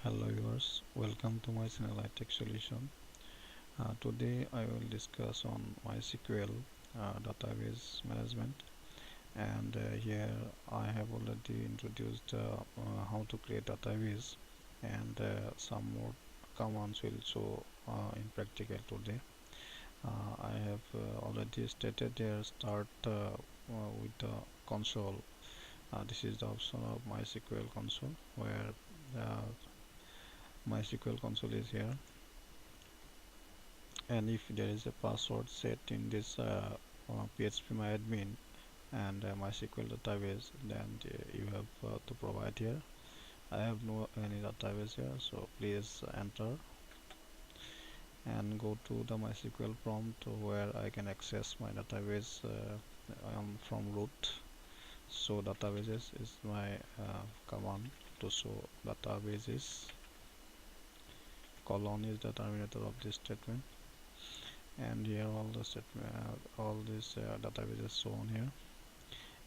Hello viewers, welcome to my channel itechsolution. Today I will discuss on MySQL database management, and here I have already introduced how to create database, and some more commands will show in practical today. I have already stated here start with the console. This is the option of MySQL console where MySQL console is here, and if there is a password set in this PHP admin and MySQL database, then you have to provide here. I have no any database here, so please enter and go to the MySQL prompt where I can access my database from root. So databases is my command to show databases. Colon is the terminator of this statement, and here all the all these databases shown here.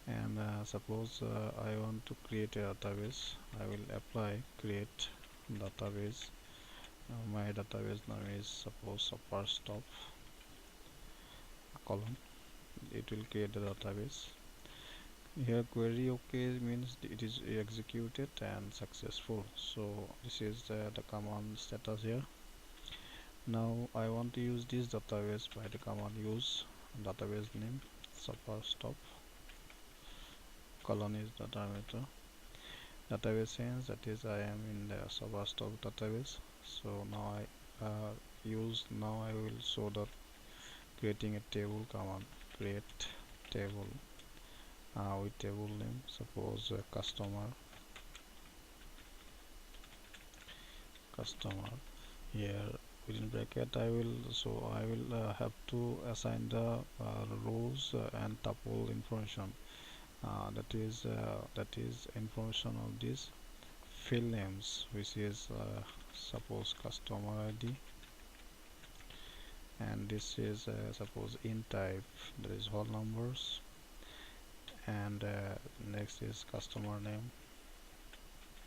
And suppose I want to create a database, I will apply create database. My database name is suppose first stop column. It will create the database. Here query OK means it is executed and successful. So this is the command status here. Now I want to use this database by the command use database name suppose stop colon is the parameter. Database sense, that is I am in the suppose stop database. So now I will show the creating a table command create table with table name suppose customer. Here within bracket I will have to assign the rows and tuple information, that is information of this field names, which is suppose customer ID, and this is suppose int type, that is whole numbers, and next is customer name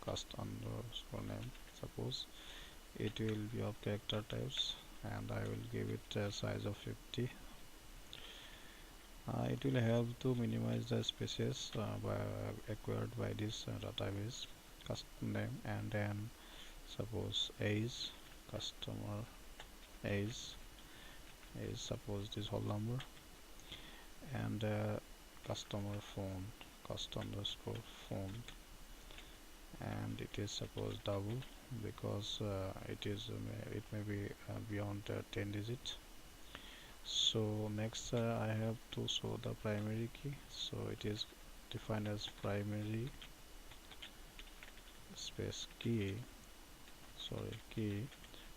underscore name. Suppose it will be of character types, and I will give it a size of 50. It will help to minimize the spaces acquired by this database. Custom name, and then suppose age, customer age is suppose this whole number, and customer phone underscore phone, and it is suppose double because it may be beyond 10 digits. So next I have to show the primary key, so it is defined as primary space key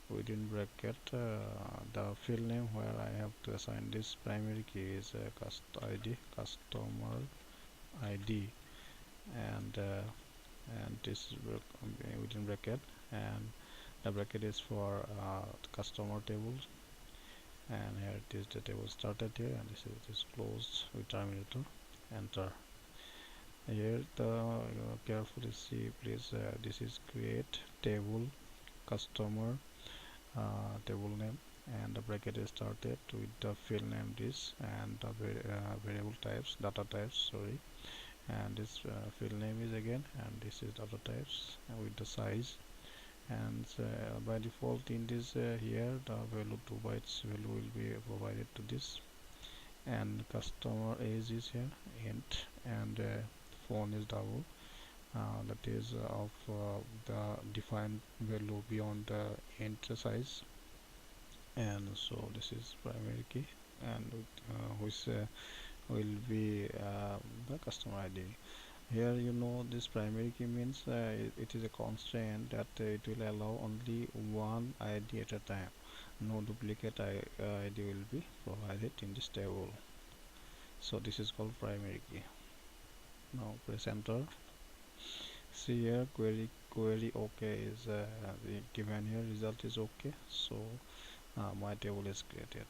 within bracket the field name where I have to assign this primary key is customer ID, and this is within bracket, and the bracket is for customer tables, and here it is the table started here, and this is closed with terminator. Enter. Here the carefully see please, this is create table customer table name, and the bracket is started with the field name this, and the variable types data types, sorry, and this field name is again, and this is data types with the size, and by default in this here the value 2 bytes value will be provided to this, and customer age is here int, and phone is double, that is of the defined value beyond the int size, and so this is primary key, and which will be the customer ID. Here you know this primary key means it is a constraint that it will allow only one ID at a time. No duplicate ID will be provided in this table. So this is called primary key. Now press enter. See here query OK is given here, result is OK. So my table is created,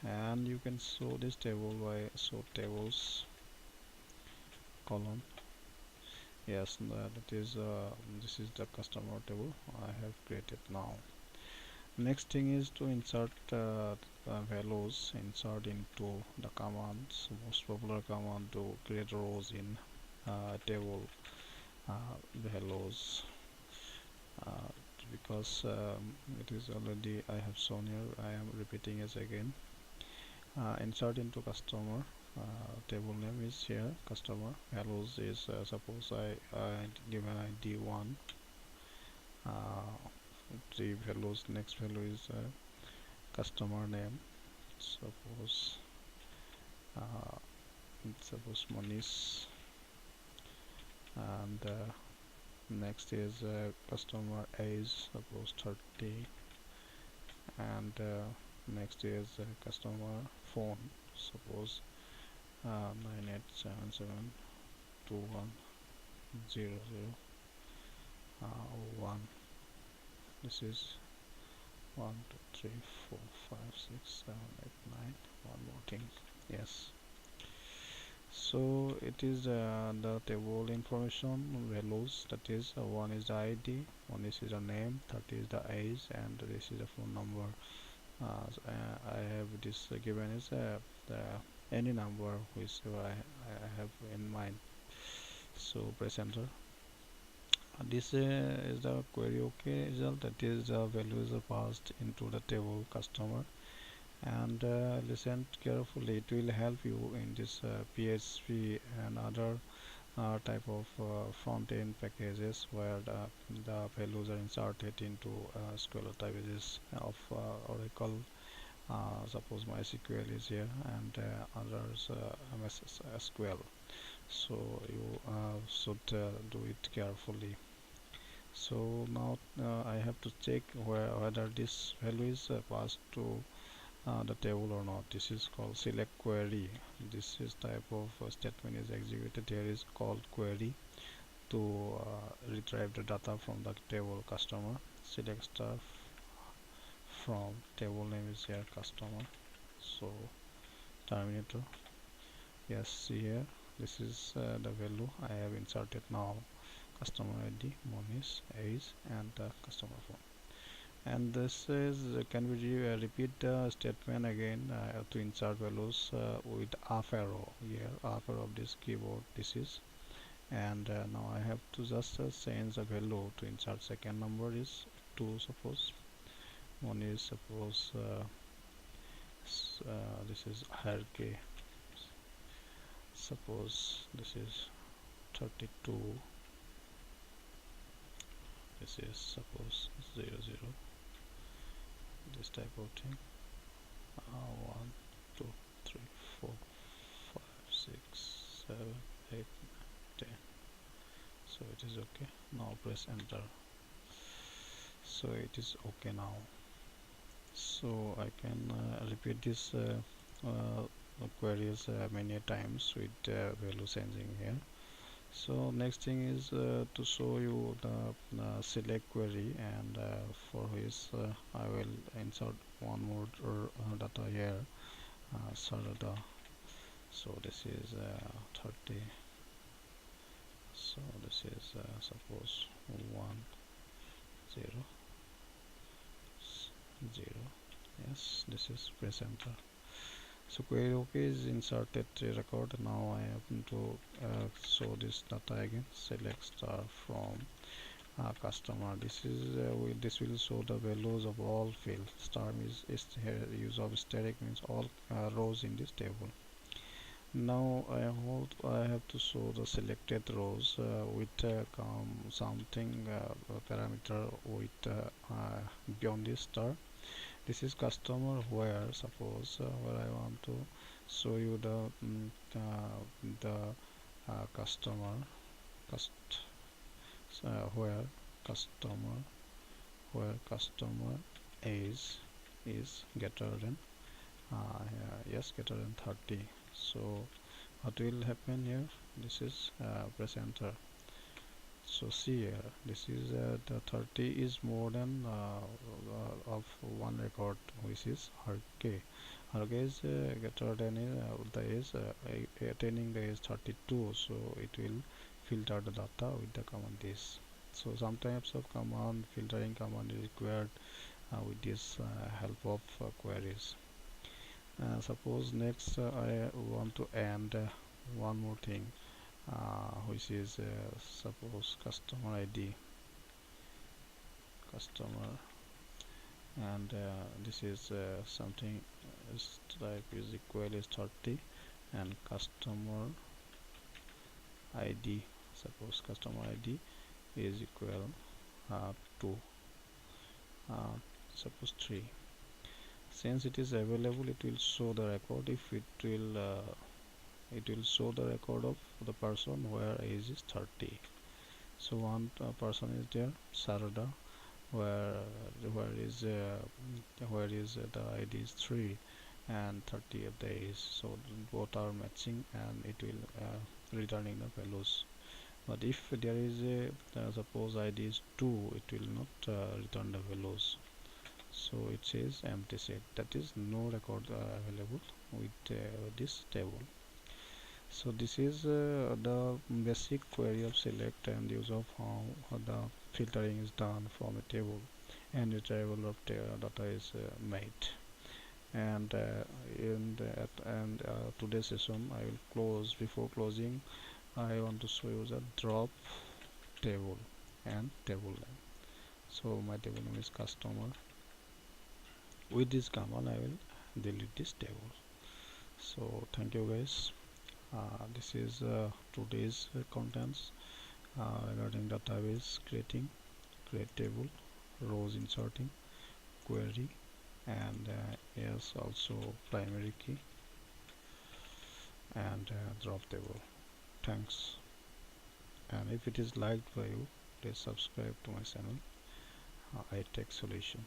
and you can show this table by show tables column, Yes, that is this is the customer table I have created now. Next thing is to insert values, insert into the commands. Most popular command to create rows in table values, uh, because it is already I have shown here. I am repeating it again. Insert into customer, table name is here customer, values is suppose I give an id 1, the values, next value is customer name, suppose uh, suppose Manish, and next is customer age, suppose 30, and next is customer phone, suppose 98772100 1. This is 1 2 3 4 5 6 7 8 9. One more thing, yes. So it is the table information values, that is one is the id, one is the name, 30 is the age, and this is the phone number. I have this given is the any number which I have in mind. So press enter. This is the query OK result, that is the values are passed into the table customer. And listen carefully, it will help you in this PHP and other type of front-end packages where the values are inserted into SQL databases of Oracle. Suppose MySQL is here, and others MS SQL. So you should do it carefully. So now I have to check whether this value is passed to the table or not. This is called select query. This is type of statement is executed here is called query to retrieve the data from the table customer. Select stuff from table name is here customer. So terminator, yes, see here, this is the value I have inserted now. Customer id, Monish, age, and customer phone. And this is can we repeat the statement again to insert values with up arrow here, up arrow of this keyboard, this is. And now I have to just change the value to insert second number is 2, suppose one is suppose this is hierarchy, suppose this is 32, this is suppose 00, this type of thing. 1 2 3 4 5 6 7 8 10. So it is okay. Now press enter. So it is okay now. So I can repeat this queries many times with value changing here. So next thing is to show you the select query, and for which I will insert one more data here, data. So this is 30. So this is suppose 1 0 0. Yes, this is press enter. So query OK is inserted record. Now I have to show this data again. Select star from customer. This is this will show the values of all fields. Star is here. Use of static means all rows in this table. Now I have to show the selected rows with something parameter with beyond this star. This is customer where, suppose where I want to show you the customer where customer is greater than yes, greater than 30. So what will happen here? This is press enter. So see here, this is the 30 is more than of one record, which is RK. RK is greater than the age attaining the age 32, so it will filter the data with the command this. So some types of command filtering command is required with this help of queries. Suppose next I want to add one more thing, which is suppose customer ID, customer, and this is something is type is equal is 30, and customer ID, suppose customer ID is equal to suppose 3. Since it is available, it will show the record. If it will show the record of the person where age is 30. So one person is there, Sarada, where the ID is 3 and 30 of the age. So both are matching, and it will returning the values. But if there is a suppose ID is 2, it will not return the values. So it says empty set, that is no record available with this table. So this is the basic query of select and use of how the filtering is done from a table, and a table of data is made. And today's session I will close. Before closing, I want to show you the drop table and table name. So my table name is customer. With this command I will delete this table. So thank you guys. This is today's contents regarding database creating, create table, rows inserting, query, and yes, also primary key and drop table. Thanks. And if it is liked by you, please subscribe to my channel, itechsolution.